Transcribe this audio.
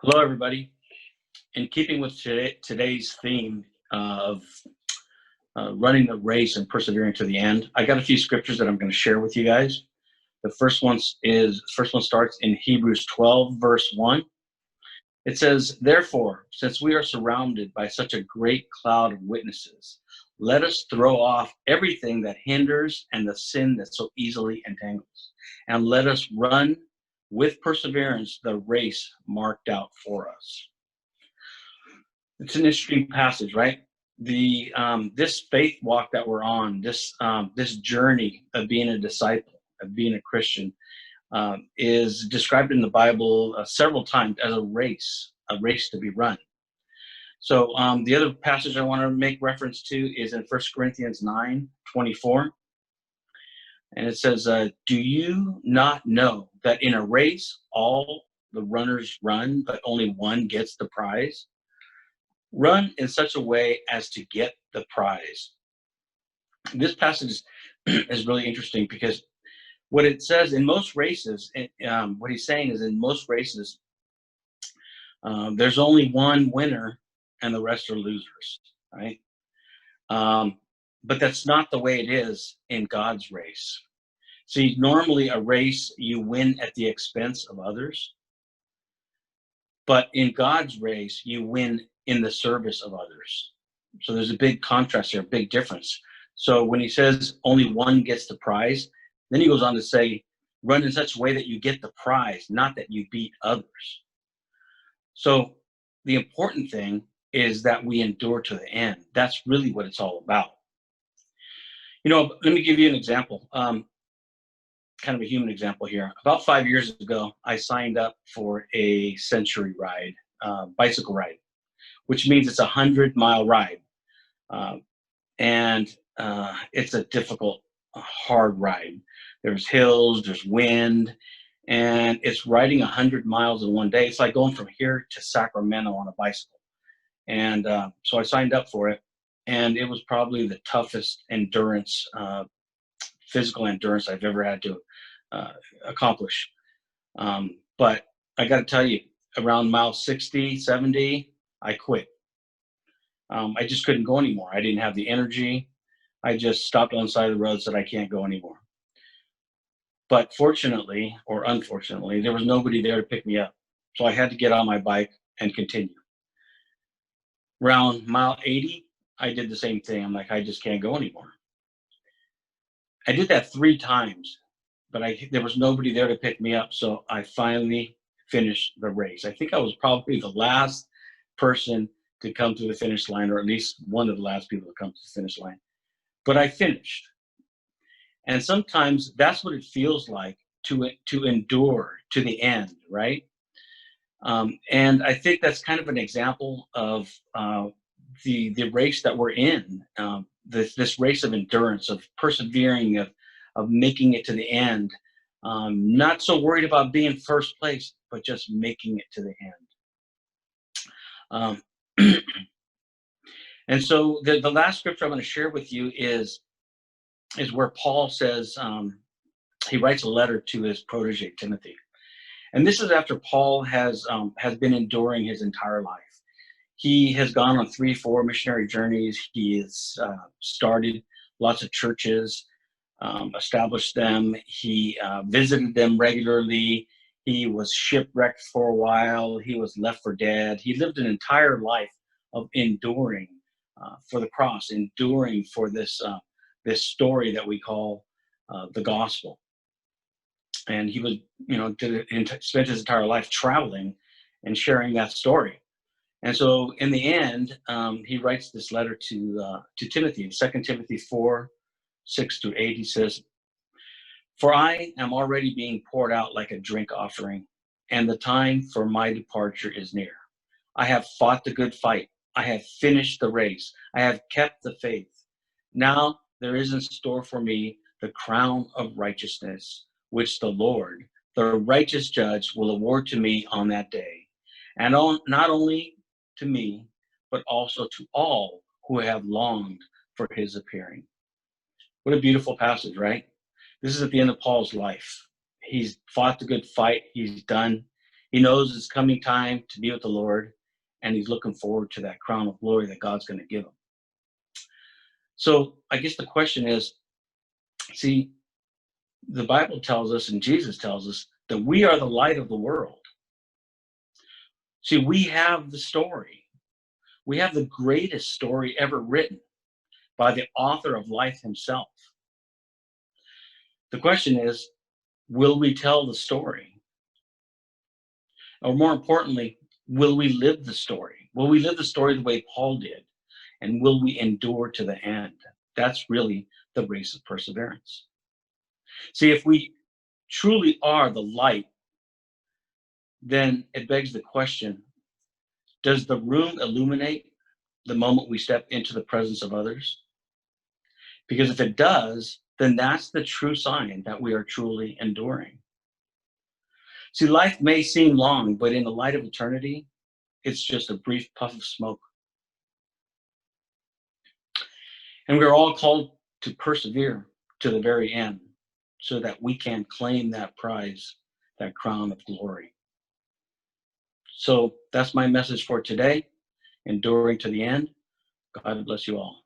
Hello, everybody. In keeping with today's theme of running the race and persevering to the end, I got a few scriptures that I'm going to share with you guys. The first one starts in Hebrews 12, verse 1. It says, "Therefore, since we are surrounded by such a great cloud of witnesses, let us throw off everything that hinders and the sin that so easily entangles, and let us run with perseverance the race marked out for us." It's an interesting passage, right? The This faith walk that we're on, this journey of being a disciple, of being a Christian, is described in the Bible several times as a race to be run. So the other passage I want to make reference to is in 1 Corinthians 9:24, and it says, "Do you not know that in a race all the runners run, but only one gets the prize? Run in such a way as to get the prize." This passage is really interesting because what it says in most races, what he's saying is in most races, there's only one winner and the rest are losers, right? Um, but that's not the way it is in God's race. See, normally a race you win at the expense of others, but in God's race you win in the service of others. So there's a big contrast here, a big difference. So when he says only one gets the prize, then he goes on to say, run in such a way that you get the prize, not that you beat others. So the important thing is that we endure to the end. That's really what it's all about. Let me give you an example, kind of a human example here. About 5 years ago, I signed up for a Century ride, bicycle ride, which means it's a 100-mile ride. And it's a difficult, hard ride. There's hills, there's wind, and it's riding 100 miles in one day. It's like going from here to Sacramento on a bicycle. And so I signed up for it, and it was probably the toughest endurance, physical endurance I've ever had to accomplish. But I got to tell you, around mile 60, 70, I quit. I just couldn't go anymore. I didn't have the energy. I just stopped on the side of the road, said I can't go anymore. But fortunately, or unfortunately, there was nobody there to pick me up. So I had to get on my bike and continue. Around mile 80, I did the same thing. I'm like, I just can't go anymore. I did that 3 times, but there was nobody there to pick me up. So I finally finished the race. I think I was probably the last person to come to the finish line, or at least one of the last people to come to the finish line. But I finished. And sometimes that's what it feels like to endure to the end, right? And I think that's kind of an example of the race that we're in, this race of endurance, of persevering, of making it to the end. Not so worried about being first place, but just making it to the end. And so the last scripture I'm going to share with you is where Paul says, he writes a letter to his protege Timothy, and this is after Paul has been enduring his entire life. He has gone on 3-4 missionary journeys. He has started lots of churches, established them. He visited them regularly. He was shipwrecked for a while. He was left for dead. He lived an entire life of enduring for the cross, enduring for this story that we call the gospel. And he was, spent his entire life traveling and sharing that story. And so in the end, he writes this letter to Timothy. In 2 Timothy 4:6-8, he says, "For I am already being poured out like a drink offering, and the time for my departure is near. I have fought the good fight. I have finished the race. I have kept the faith. Now there is in store for me the crown of righteousness, which the Lord, the righteous judge, will award to me on that day. And not only to me, but also to all who have longed for his appearing." What a beautiful passage, right? This is at the end of Paul's life. He's fought the good fight. He's done. He knows it's coming time to be with the Lord, and he's looking forward to that crown of glory that God's going to give him. So I guess the question is, see, the Bible tells us and Jesus tells us that we are the light of the world. See, we have the story. We have the greatest story ever written by the author of life himself. The question is, will we tell the story? Or more importantly, will we live the story? Will we live the story the way Paul did? And will we endure to the end? That's really the race of perseverance. See, if we truly are the light, then it begs the question, does the room illuminate the moment we step into the presence of others? Because if it does, then that's the true sign that we are truly enduring. See, life may seem long, but in the light of eternity, it's just a brief puff of smoke. And we're all called to persevere to the very end so that we can claim that prize, that crown of glory. So that's my message for today, enduring to the end. God bless you all.